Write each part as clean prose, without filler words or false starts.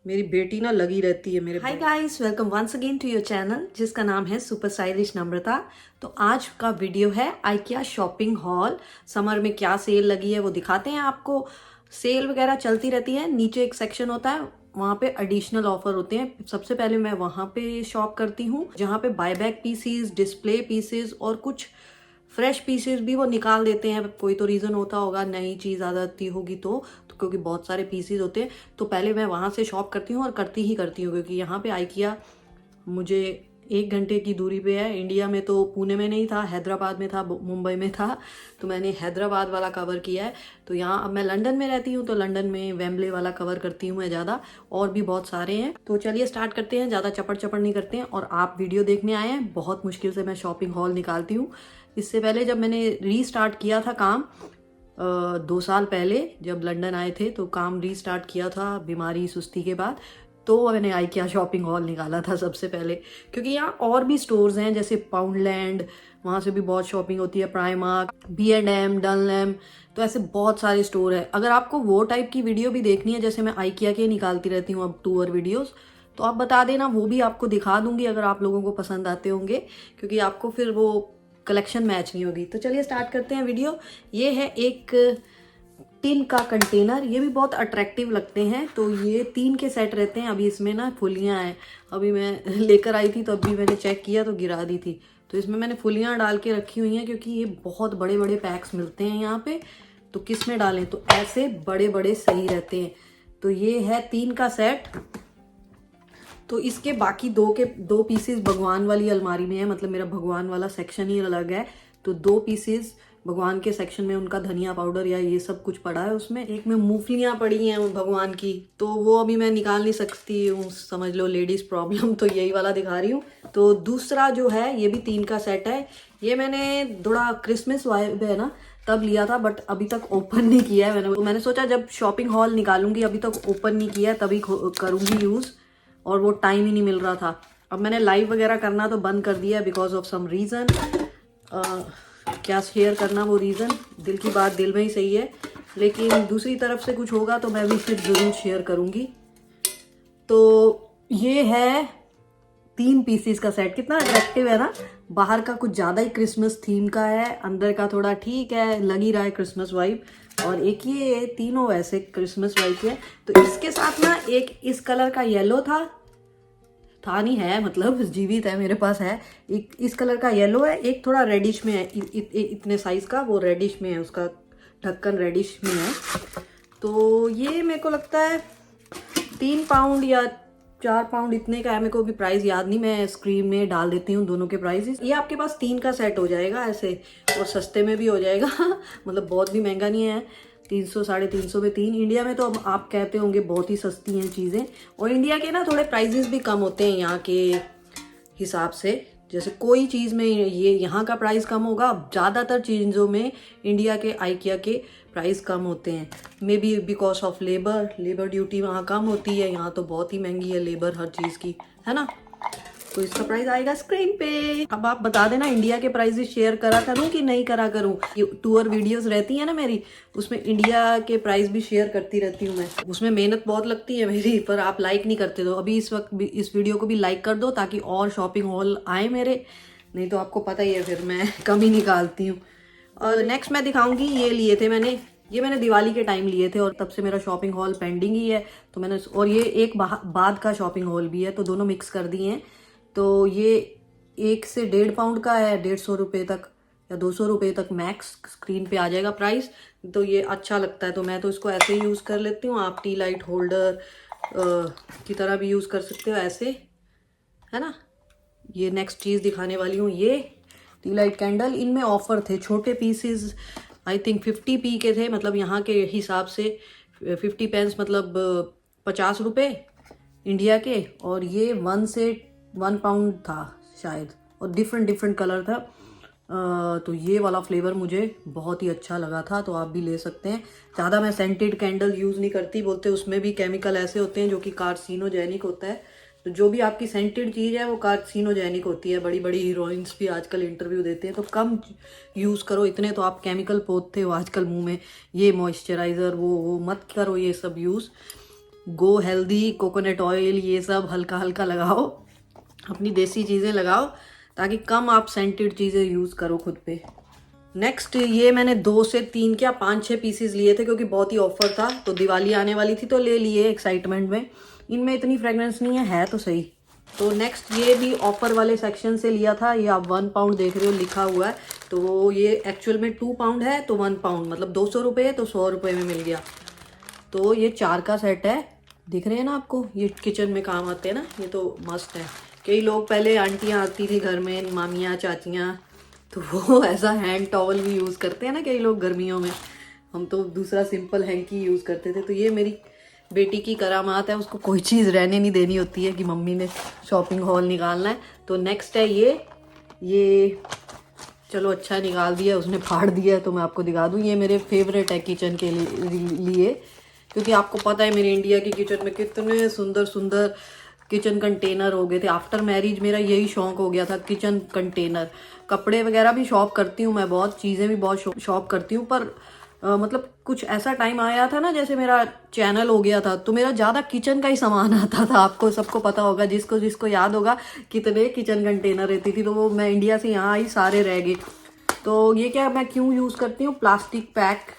मेरी बेटी ना लगी रहती है मेरे। Hi guys, welcome once again to your channel जिसका नाम है सुपर स्टाइलिश नम्रता। तो आज का वीडियो है आइकिया शॉपिंग हॉल। समर में क्या सेल लगी है वो दिखाते हैं आपको। सेल वगैरह चलती रहती है, नीचे एक सेक्शन होता है, वहाँ पे एडिशनल ऑफर होते हैं। सबसे पहले मैं वहाँ पे शॉप करती हूँ जहाँ पे बायबैक पीसीज, डिस्प्ले पीसेज और कुछ फ्रेश पीसेस भी वो निकाल देते हैं। कोई तो रीज़न होता होगा, नई चीज़ आ जाती होगी तो क्योंकि बहुत सारे पीसेस होते हैं। तो पहले मैं वहाँ से शॉप करती हूँ और करती हूँ क्योंकि यहाँ पे आइकिया मुझे 1 घंटे की दूरी पे है। इंडिया में तो पुणे में नहीं था, हैदराबाद में था, मुंबई में था, तो मैंने हैदराबाद वाला कवर किया है। तो यहाँ अब मैं लंदन में रहती हूँ तो लंदन में वेम्बले वाला कवर करती हूँ मैं ज़्यादा, और भी बहुत सारे हैं। तो चलिए स्टार्ट करते हैं, ज़्यादा चपड़ चपड़ नहीं करते हैं। और आप वीडियो देखने आए हैं, बहुत मुश्किल से मैं शॉपिंग हॉल निकालती हूँ। इससे पहले जब मैंने रीस्टार्ट किया था काम 2 साल पहले जब लंदन आए थे, तो काम रीस्टार्ट किया था बीमारी सुस्ती के बाद, तो मैंने आइकिया शॉपिंग हॉल निकाला था सबसे पहले। क्योंकि यहाँ और भी स्टोर्स हैं जैसे पाउंडलैंड, वहाँ से भी बहुत शॉपिंग होती है, प्राइमार्क, B&M, डनलैम, तो ऐसे बहुत सारे स्टोर है। अगर आपको वो टाइप की वीडियो भी देखनी है, जैसे मैं आइकिया के निकालती रहती हूँ अब टूर वीडियोस, तो आप बता देना, वो भी आपको दिखा दूंगी अगर आप लोगों को पसंद आते होंगे, क्योंकि आपको फिर वो कलेक्शन मैच नहीं होगी। तो चलिए स्टार्ट करते हैं वीडियो। ये है एक टिन का कंटेनर, ये भी बहुत अट्रैक्टिव लगते हैं। तो ये 3 के सेट रहते हैं। अभी इसमें ना फुलियाँ हैं, अभी मैं लेकर आई थी तो अभी मैंने चेक किया तो गिरा दी थी। तो इसमें मैंने फुलियाँ डाल के रखी हुई हैं क्योंकि ये बहुत बड़े बड़े पैक्स मिलते हैं यहाँ पे। तो किस में डालें, तो ऐसे बड़े बड़े सही रहते हैं। तो ये है 3 का सेट। तो इसके बाकी 2 पीसेस भगवान वाली अलमारी में है, मतलब मेरा भगवान वाला सेक्शन ही अलग है। तो 2 पीसेस भगवान के सेक्शन में, उनका धनिया पाउडर या ये सब कुछ पड़ा है उसमें। एक में मूंगफलियाँ पड़ी हैं भगवान की, तो वो अभी मैं निकाल नहीं सकती हूँ, समझ लो लेडीज प्रॉब्लम, तो यही वाला दिखा रही हूँ। तो दूसरा जो है ये भी 3 का सेट है। ये मैंने थोड़ा क्रिसमस वाइब है ना तब लिया था, बट अभी तक ओपन नहीं किया है मैंने। तो मैंने सोचा जब शॉपिंग हॉल निकालूंगी, अभी तक ओपन नहीं किया है, तभी करूँगी यूज़, और वो टाइम ही नहीं मिल रहा था। अब मैंने लाइव वगैरह करना तो बंद कर दिया बिकॉज ऑफ सम रीज़न। क्या शेयर करना वो रीज़न, दिल की बात दिल में ही सही है, लेकिन दूसरी तरफ से कुछ होगा तो मैं भी फिर ज़रूर शेयर करूँगी। तो ये है 3 पीसीस का सेट, कितना अट्रैक्टिव है ना। बाहर का कुछ ज़्यादा ही क्रिसमस थीम का है, अंदर का थोड़ा ठीक है, लग ही रहा है क्रिसमस वाइब। और एक ये तीनों वैसे क्रिसमस वाइब के। तो इसके साथ ना एक इस कलर का येलो था नहीं है, मतलब जीवित है, मेरे पास है। एक इस कलर का येलो है, एक थोड़ा रेडिश में है, इतने साइज का, वो रेडिश में है, उसका ढक्कन रेडिश में है। तो ये मेरे को लगता है 3 पाउंड या 4 पाउंड इतने का है, मेरे को भी प्राइस याद नहीं, मैं स्क्रीन में डाल देती हूँ दोनों के प्राइसेस। ये आपके पास 3 का सेट हो जाएगा ऐसे, और सस्ते में भी हो जाएगा मतलब बहुत भी महंगा नहीं है, 300 350 में 3। इंडिया में तो अब आप कहते होंगे बहुत ही सस्ती हैं चीज़ें, और इंडिया के ना थोड़े प्राइजेस भी कम होते हैं यहाँ के हिसाब से। जैसे कोई चीज़ में ये यहाँ का प्राइस कम होगा, ज़्यादातर चीज़ों में इंडिया के आइकिया के प्राइस कम होते हैं। May be because of labour duty वहाँ कम होती है, यहाँ तो बहुत ही महंगी है लेबर हर चीज़ की, है ना। तो इसका प्राइस आएगा स्क्रीन पे। अब आप बता देना इंडिया के प्राइसेस शेयर करा करूं कि नहीं करा करूं। ये टूर वीडियोस रहती है ना मेरी, उसमें इंडिया के प्राइस भी शेयर करती रहती हूँ मैं। उसमें मेहनत बहुत लगती है मेरी, पर आप लाइक नहीं करते। तो अभी इस वक्त भी इस वीडियो को भी लाइक कर दो ताकि और शॉपिंग हॉल आए मेरे, नहीं तो आपको पता ही है फिर मैं कम ही निकालती हूँ। और नेक्स्ट मैं दिखाऊंगी, ये लिए थे मैंने, ये मैंने दिवाली के टाइम लिए थे और तब से मेरा शॉपिंग हॉल पेंडिंग ही है। तो मैंने, और ये एक बाद का शॉपिंग हॉल भी है, तो दोनों मिक्स कर दिए हैं। तो ये 1 से 1.5 पाउंड का है, 150 रुपये तक या 200 रुपये तक मैक्स स्क्रीन पे आ जाएगा प्राइस। तो ये अच्छा लगता है, तो मैं तो इसको ऐसे ही यूज़ कर लेती हूँ। आप टी लाइट होल्डर की तरह भी यूज़ कर सकते हो ऐसे, है ना। ये नेक्स्ट चीज़ दिखाने वाली हूँ, ये टी लाइट कैंडल। इनमें ऑफर थे, छोटे पीसेस आई थिंक 50p के थे, मतलब यहाँ के हिसाब से 50 पेंस, मतलब 50 रुपये इंडिया के। और ये 1 से 1 पाउंड था शायद, और डिफरेंट कलर था। तो ये वाला फ्लेवर मुझे बहुत ही अच्छा लगा था, तो आप भी ले सकते हैं। ज़्यादा मैं सेंटेड कैंडल यूज़ नहीं करती, बोलते उसमें भी केमिकल ऐसे होते हैं जो कि कार्सिनोजेनिक होता है। तो जो भी आपकी सेंटेड चीज़ है वो कार्सिनोजेनिक होती है। बड़ी बड़ी हीरोइंस भी आजकल इंटरव्यू देते हैं, तो कम यूज़ करो। इतने तो आप केमिकल पोतते हो आजकल मुंह में, ये मॉइस्चराइज़र वो मत करो ये सब यूज़। गो हेल्दी, कोकोनट ऑयल, ये सब हल्का हल्का लगाओ, अपनी देसी चीज़ें लगाओ ताकि कम आप सेंटेड चीज़ें यूज़ करो खुद पे। नेक्स्ट ये मैंने 2 से 3 क्या 5-6 पीसेस लिए थे क्योंकि बहुत ही ऑफर था, तो दिवाली आने वाली थी तो ले लिए एक्साइटमेंट में। इनमें इतनी फ्रेगरेंस नहीं है तो सही। तो नेक्स्ट ये भी ऑफर वाले सेक्शन से लिया था। ये आप 1 पाउंड देख रहे हो लिखा हुआ है, तो ये एक्चुअल में 2 पाउंड है, तो 1 पाउंड मतलब 200 रुपये, तो 100 रुपये में मिल गया। तो ये 4 का सेट है, दिख रहे हैं ना आपको, ये किचन में काम आते हैं ना, ये तो मस्त है। कई लोग पहले आंटियाँ आती थी घर में, मामियाँ चाचियाँ, तो वो ऐसा हैंड टॉवल भी यूज़ करते हैं ना कई लोग गर्मियों में, हम तो दूसरा सिंपल हैंकी यूज़ करते थे। तो ये मेरी बेटी की करामात है, उसको कोई चीज़ रहने नहीं देनी होती है कि मम्मी ने शॉपिंग हॉल निकालना है। तो नेक्स्ट है ये चलो अच्छा निकाल दिया, उसने फाड़ दिया तो मैं आपको दिखा दूँ। ये मेरे फेवरेट है किचन के लिए क्योंकि आपको पता है मेरे इंडिया की किचन में कितने सुंदर सुंदर किचन कंटेनर हो गए थे। आफ्टर मैरिज मेरा यही शौक हो गया था, किचन कंटेनर। कपड़े वगैरह भी शॉप करती हूँ मैं, बहुत चीज़ें भी बहुत शॉप करती हूँ, पर मतलब कुछ ऐसा टाइम आया था ना, जैसे मेरा चैनल हो गया था तो मेरा ज़्यादा किचन का ही सामान आता था। आपको सबको पता होगा, जिसको जिसको याद होगा कितने किचन कंटेनर रहती थी, तो वो मैं इंडिया से यहाँ आई सारे रह गए। तो ये क्या मैं क्यों यूज़ करती हूँ, प्लास्टिक पैक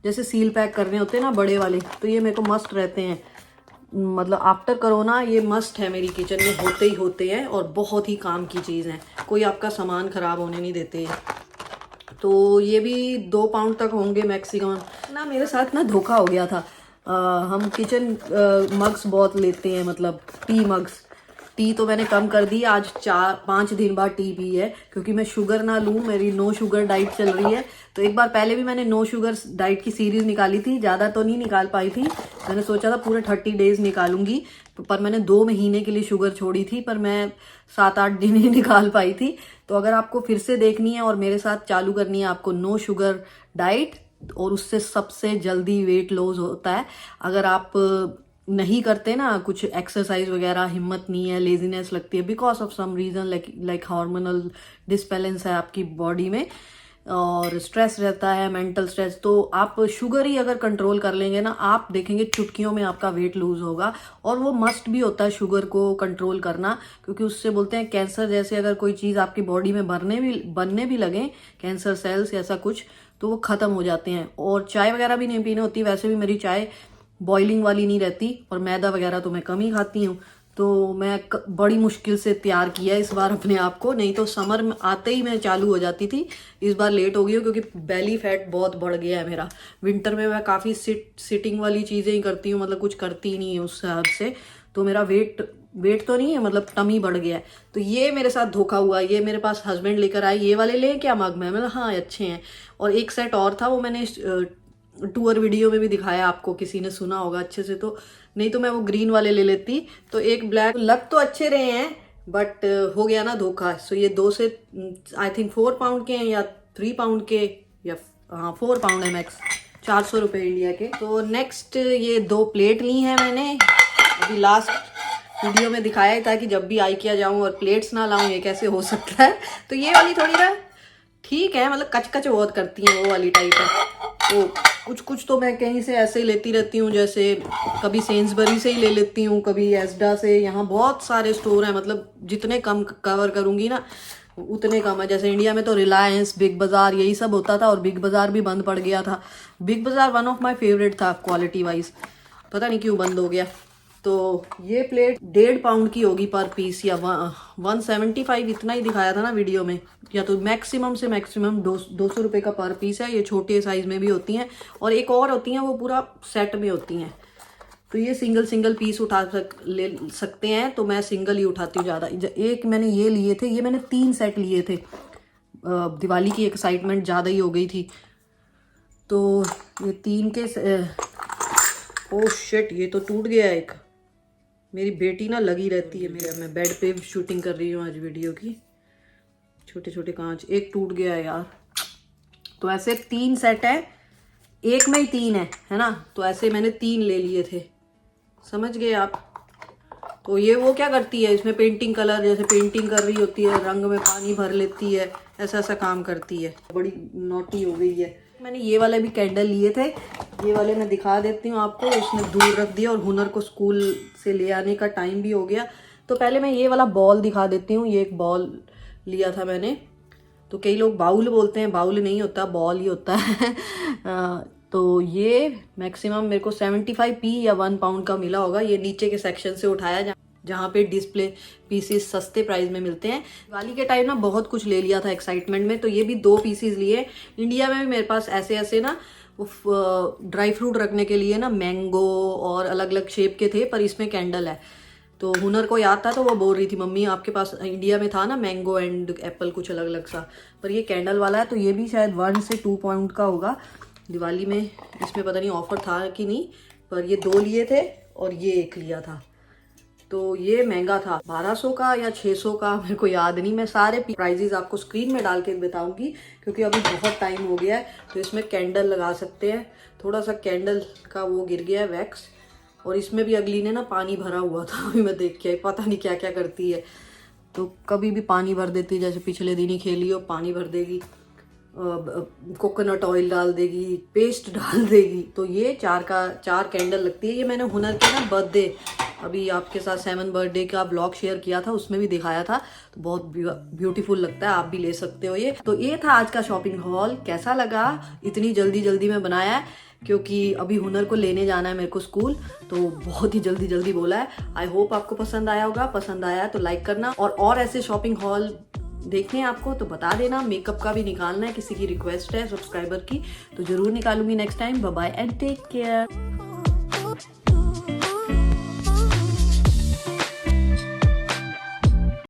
जैसे सील पैक करने होते हैं ना बड़े वाले, तो ये मेरे को मस्ट रहते हैं। मतलब आफ्टर कोरोना ये मस्ट है मेरी किचन में, होते ही होते हैं और बहुत ही काम की चीज़ है, कोई आपका सामान ख़राब होने नहीं देते हैं। तो ये भी 2 पाउंड तक होंगे मैक्सिमम ना। मेरे साथ ना धोखा हो गया था। हम किचन मग्स बहुत लेते हैं, मतलब टी मग्स। टी तो मैंने कम कर दी, आज 4-5 दिन बाद टी पी है क्योंकि मैं शुगर ना लूँ, मेरी नो शुगर डाइट चल रही है। तो एक बार पहले भी मैंने नो शुगर डाइट की सीरीज निकाली थी, ज़्यादा तो नहीं निकाल पाई थी। मैंने सोचा था पूरे 30 डेज निकालूंगी, पर मैंने 2 महीने के लिए शुगर छोड़ी थी, पर मैं 7-8 दिन ही निकाल पाई थी। तो अगर आपको फिर से देखनी है और मेरे साथ चालू करनी है आपको नो शुगर डाइट, और उससे सबसे जल्दी वेट लॉस होता है। अगर आप नहीं करते ना कुछ एक्सरसाइज वगैरह, हिम्मत नहीं है, लेजीनेस लगती है because of some reason like hormonal disbalance है आपकी बॉडी में, और स्ट्रेस रहता है, मेंटल स्ट्रेस, तो आप शुगर ही अगर कंट्रोल कर लेंगे ना, आप देखेंगे चुटकियों में आपका वेट लूज होगा। और वो मस्ट भी होता है शुगर को कंट्रोल करना, क्योंकि उससे बोलते हैं कैंसर जैसे अगर कोई चीज़ आपकी बॉडी में बनने भी लगे, कैंसर सेल्स ऐसा कुछ, तो वो ख़त्म हो जाते हैं। और चाय वगैरह भी नहीं पीनी होती, वैसे भी मेरी चाय बॉइलिंग वाली नहीं रहती, और मैदा वगैरह तो मैं कम ही खाती हूँ। तो मैं बड़ी मुश्किल से तैयार किया इस बार अपने आप को, नहीं तो समर में आते ही मैं चालू हो जाती थी। इस बार लेट हो गई हूँ क्योंकि बेली फैट बहुत बढ़ गया है मेरा। विंटर में मैं काफ़ी सिटिंग वाली चीज़ें ही करती हूँ, मतलब कुछ करती ही नहीं है उस हिसाब से, तो मेरा वेट तो नहीं है, मतलब टमी बढ़ गया है। तो ये मेरे साथ धोखा हुआ। ये मेरे पास हस्बैंड लेकर आए, ये वाले ले क्या मग में, मतलब हाँ अच्छे हैं। और एक सेट और था, वो मैंने टूर वीडियो में भी दिखाया, आपको किसी ने सुना होगा अच्छे से, तो नहीं तो मैं वो ग्रीन वाले ले लेती। तो एक ब्लैक, लग तो अच्छे रहे हैं बट हो गया ना धोखा। सो ये 2 से आई थिंक 4 पाउंड के हैं या 3 पाउंड के, या हाँ 4 पाउंड है मैक्स, 400 रुपये इंडिया के। तो नेक्स्ट ये 2 प्लेट ली हैं मैंने, अभी लास्ट वीडियो में दिखाया था कि जब भी IKEA जाऊँ और प्लेट्स ना लाऊं, ये कैसे हो सकता है। तो ये वाली थोड़ी ना ठीक है, मतलब कच बहुत करती हैं, वो वाली टाइप है। तो कुछ तो मैं कहीं से ऐसे ही लेती रहती हूँ, जैसे कभी सेंसबरी से ही ले लेती हूँ, कभी एस्डा से। यहाँ बहुत सारे स्टोर हैं, मतलब जितने कम कवर करूँगी ना उतने कम है। जैसे इंडिया में तो रिलायंस, बिग बाज़ार यही सब होता था, और बिग बाज़ार भी बंद पड़ गया था। बिग बाज़ार वन ऑफ माई फेवरेट था क्वालिटी वाइज, पता नहीं क्यों बंद हो गया। तो ये प्लेट 1.5 पाउंड की होगी पर पीस, या 175 इतना ही दिखाया था ना वीडियो में, या तो मैक्सिमम से मैक्सिमम 200 रुपये का पर पीस है। ये छोटे साइज में भी होती हैं, और एक और होती हैं वो पूरा सेट में होती हैं। तो ये सिंगल पीस ले सकते हैं, तो मैं सिंगल ही उठाती हूँ ज़्यादा। एक मैंने ये लिए थे, ये मैंने 3 सेट लिए थे, दिवाली की एक्साइटमेंट ज़्यादा ही हो गई थी। तो ये 3 के ओह शिट, ये तो टूट गया एक। मेरी बेटी ना लगी रहती है मेरे, मैं बेड पे शूटिंग कर रही हूँ आज वीडियो की, छोटे छोटे कांच, एक टूट गया है यार। तो ऐसे 3 सेट है, एक में ही 3 है ना, तो ऐसे मैंने 3 ले लिए थे, समझ गए आप। तो ये वो क्या करती है, इसमें पेंटिंग कलर, जैसे पेंटिंग कर रही होती है, रंग में पानी भर लेती है, ऐसा काम करती है, बड़ी नॉटी हो गई है। मैंने ये वाला भी कैंडल लिए थे, ये वाले मैं दिखा देती हूँ आपको, इसने दूर रख दिया और हुनर को स्कूल से ले आने का टाइम भी हो गया। तो पहले मैं ये वाला बॉल दिखा देती हूँ। ये एक बॉल लिया था मैंने, तो कई लोग बाउल बोलते हैं, बाउल नहीं होता, बॉल ही होता है। तो ये मैक्सिमम मेरे को 75p या 1 पाउंड का मिला होगा। ये नीचे के सेक्शन से उठाया जहाँ पे डिस्प्ले पीसीस सस्ते प्राइस में मिलते हैं। दिवाली के टाइम ना बहुत कुछ ले लिया था एक्साइटमेंट में, तो ये भी 2 पीसीस लिए। इंडिया में भी मेरे पास ऐसे ऐसे ना ड्राई फ्रूट रखने के लिए ना मैंगो और अलग अलग शेप के थे, पर इसमें कैंडल है। तो हुनर को याद था, तो वो बोल रही थी मम्मी आपके पास इंडिया में था ना मैंगो एंड एप्पल कुछ अलग अलग सा, पर ये कैंडल वाला है। तो ये भी शायद 1 से 2 पाउंड का होगा। दिवाली में इसमें पता नहीं ऑफर था कि नहीं, पर ये 2 लिए थे और ये 1 लिया था। तो ये महंगा था, 1200 का या 600 का, मेरे को याद नहीं। मैं सारे प्राइजेस आपको स्क्रीन में डाल के बताऊंगी, क्योंकि अभी बहुत टाइम हो गया है। तो इसमें कैंडल लगा सकते हैं। थोड़ा सा कैंडल का वो गिर गया है वैक्स, और इसमें भी अगली ने ना पानी भरा हुआ था। अभी मैं देख के पता नहीं क्या क्या करती है, तो कभी भी पानी भर देती है। जैसे पिछले दिन ही खेली हो, पानी भर देगी, कोकोनट ऑयल डाल देगी, पेस्ट डाल देगी। तो ये 4 कैंडल लगती है। ये मैंने हुनर के ना बर्थडे, अभी आपके साथ 7 बर्थडे का ब्लॉग शेयर किया था, उसमें भी दिखाया था। तो बहुत ब्यूटीफुल लगता है, आप भी ले सकते हो ये। तो ये था आज का शॉपिंग हॉल। कैसा लगा? इतनी जल्दी जल्दी में बनाया है, क्योंकि अभी हुनर को लेने जाना है मेरे को स्कूल, तो बहुत ही जल्दी जल्दी बोला है। आई होप आपको पसंद आया होगा। पसंद आया तो लाइक करना, और ऐसे शॉपिंग हॉल देखने हैं आपको तो बता देना। मेकअप का भी निकालना है, किसी की रिक्वेस्ट है सब्सक्राइबर की, तो जरूर निकालूंगी next time. Bye bye and take care.